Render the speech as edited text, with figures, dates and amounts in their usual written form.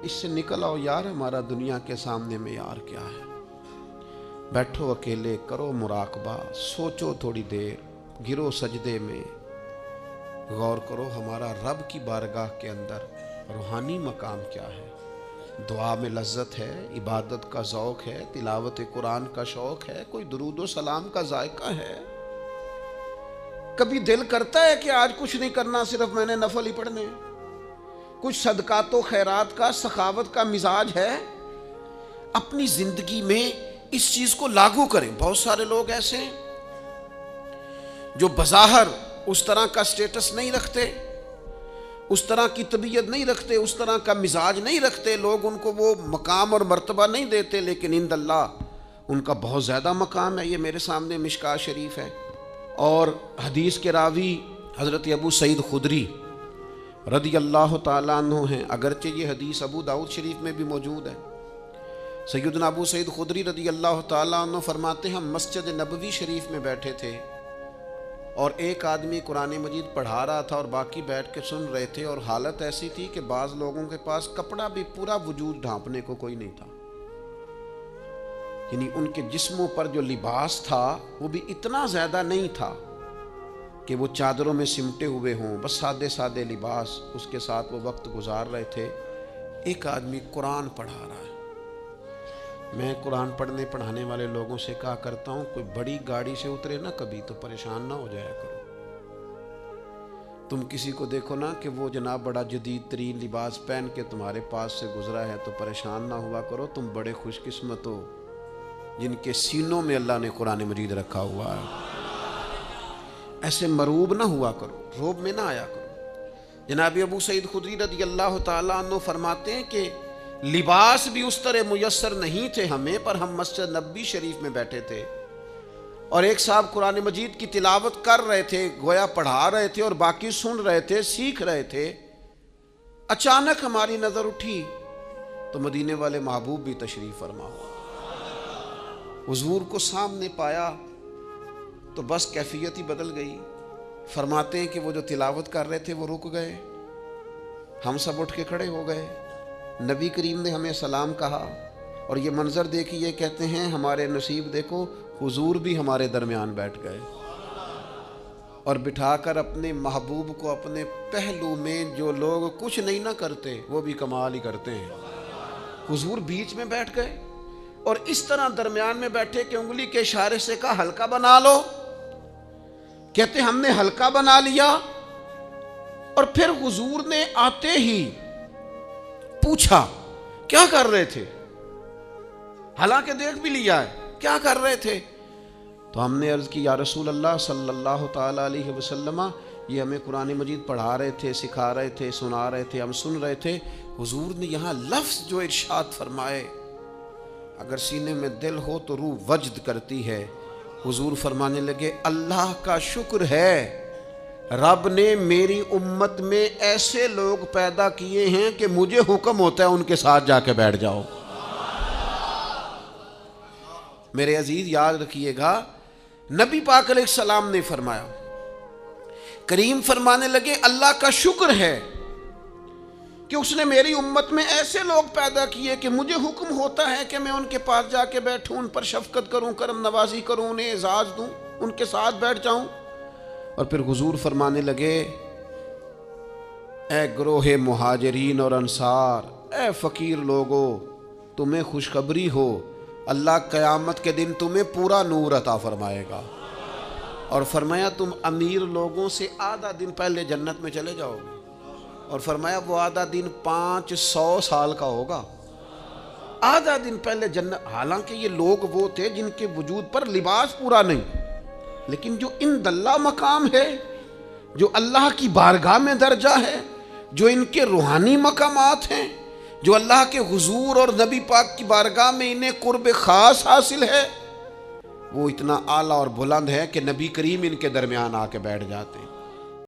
اس سے نکل آؤ یار، ہمارا دنیا کے سامنے معیار کیا ہے؟ بیٹھو اکیلے، کرو مراقبہ، سوچو تھوڑی دیر، گرو سجدے میں، غور کرو ہمارا رب کی بارگاہ کے اندر روحانی مقام کیا ہے۔ دعا میں لذت ہے، عبادت کا ذوق ہے، تلاوت قرآن کا شوق ہے، کوئی درود و سلام کا ذائقہ ہے۔ کبھی دل کرتا ہے کہ آج کچھ نہیں کرنا، صرف میں نے نفل ہی پڑھنے، کچھ صدقات و خیرات کا، سخاوت کا مزاج ہے؟ اپنی زندگی میں اس چیز کو لاگو کریں۔ بہت سارے لوگ ایسے ہیں جو بظاہر اس طرح کا سٹیٹس نہیں رکھتے، اس طرح کی طبیعت نہیں رکھتے، اس طرح کا مزاج نہیں رکھتے، لوگ ان کو وہ مقام اور مرتبہ نہیں دیتے، لیکن عند اللہ ان کا بہت زیادہ مقام ہے۔ یہ میرے سامنے مشکاہ شریف ہے، اور حدیث کے راوی حضرت ابو سعید خدری رضی اللہ تعالیٰ عنہ ہیں، اگرچہ یہ حدیث ابو داؤد شریف میں بھی موجود ہے۔ سیدنا ابو سعید خدری رضی اللہ تعالیٰ عنہ فرماتے ہیں، ہم مسجد نبوی شریف میں بیٹھے تھے اور ایک آدمی قرآن مجید پڑھا رہا تھا اور باقی بیٹھ کے سن رہے تھے، اور حالت ایسی تھی کہ بعض لوگوں کے پاس کپڑا بھی پورا وجود ڈھانپنے کو کوئی نہیں تھا، یعنی ان کے جسموں پر جو لباس تھا وہ بھی اتنا زیادہ نہیں تھا کہ وہ چادروں میں سمٹے ہوئے ہوں، بس سادے سادے لباس، اس کے ساتھ وہ وقت گزار رہے تھے۔ ایک آدمی قرآن پڑھا رہا ہے۔ میں قرآن پڑھانے والے لوگوں سے کہا کرتا ہوں، کوئی بڑی گاڑی سے اترے نا کبھی تو پریشان نہ ہو جایا کرو۔ تم کسی کو دیکھو نا کہ وہ جناب بڑا جدید ترین لباس پہن کے تمہارے پاس سے گزرا ہے تو پریشان نہ ہوا کرو، تم بڑے خوش قسمت ہو جن کے سینوں میں اللہ نے قرآن مجید رکھا ہوا ہے۔ ایسے مروب نہ ہوا کرو، روب میں نہ آیا کرو۔ جناب ابو سعید خدری رضی اللہ تعالیٰ عنہ فرماتے ہیں کہ لباس بھی اس طرح میسر نہیں تھے ہمیں، پر ہم مسجد نبوی شریف میں بیٹھے تھے اور ایک صاحب قرآن مجید کی تلاوت کر رہے تھے، گویا پڑھا رہے تھے اور باقی سن رہے تھے، سیکھ رہے تھے۔ اچانک ہماری نظر اٹھی تو مدینے والے محبوب بھی تشریف فرما ہوا، حضور کو سامنے پایا تو بس کیفیت ہی بدل گئی۔ فرماتے ہیں کہ وہ جو تلاوت کر رہے تھے وہ رک گئے، ہم سب اٹھ کے کھڑے ہو گئے، نبی کریم نے ہمیں سلام کہا، اور یہ منظر دیکھیے، کہتے ہیں ہمارے نصیب دیکھو، حضور بھی ہمارے درمیان بیٹھ گئے اور بٹھا کر اپنے محبوب کو اپنے پہلو میں۔ جو لوگ کچھ نہیں نہ کرتے وہ بھی کمال ہی کرتے ہیں، حضور بیچ میں بیٹھ گئے اور اس طرح درمیان میں بیٹھے کہ انگلی کے اشارے سے کہا ہلکا بنا لو۔ کہتے ہم نے ہلکا بنا لیا، اور پھر حضور نے آتے ہی پوچھا کیا کر رہے تھے، حالانکہ دیکھ بھی لیا ہے، کیا کر رہے تھے؟ تو ہم نے عرض کی یا رسول اللہ صلی اللہ تعالیٰ علیہ وسلم، یہ ہمیں قرآن مجید پڑھا رہے تھے، سکھا رہے تھے، سنا رہے تھے، ہم سن رہے تھے۔ حضور نے یہاں لفظ جو ارشاد فرمائے، اگر سینے میں دل ہو تو روح وجد کرتی ہے۔ حضور فرمانے لگے، اللہ کا شکر ہے، رب نے میری امت میں ایسے لوگ پیدا کیے ہیں کہ مجھے حکم ہوتا ہے ان کے ساتھ جا کے بیٹھ جاؤ۔ میرے عزیز یاد رکھیے گا، نبی پاک علیہ السلام نے فرمایا، کریم فرمانے لگے اللہ کا شکر ہے کہ اس نے میری امت میں ایسے لوگ پیدا کیے کہ مجھے حکم ہوتا ہے کہ میں ان کے پاس جا کے بیٹھوں، ان پر شفقت کروں، کرم نوازی کروں، انہیں اعزاز دوں، ان کے ساتھ بیٹھ جاؤں۔ اور پھر حضور فرمانے لگے، اے گروہ مہاجرین اور انصار، اے فقیر لوگو، تمہیں خوشخبری ہو، اللہ قیامت کے دن تمہیں پورا نور عطا فرمائے گا، اور فرمایا تم امیر لوگوں سے آدھا دن پہلے جنت میں چلے جاؤ گے، اور فرمایا وہ آدھا دن 500 سال کا ہوگا، آدھا دن پہلے جنت۔ حالانکہ یہ لوگ وہ تھے جن کے وجود پر لباس پورا نہیں، لیکن جو عند اللہ مقام ہے، جو اللہ کی بارگاہ میں درجہ ہے، جو ان کے روحانی مقامات ہیں، جو اللہ کے حضور اور نبی پاک کی بارگاہ میں انہیں قرب خاص حاصل ہے، وہ اتنا اعلیٰ اور بلند ہے کہ نبی کریم ان کے درمیان آ کے بیٹھ جاتے ہیں۔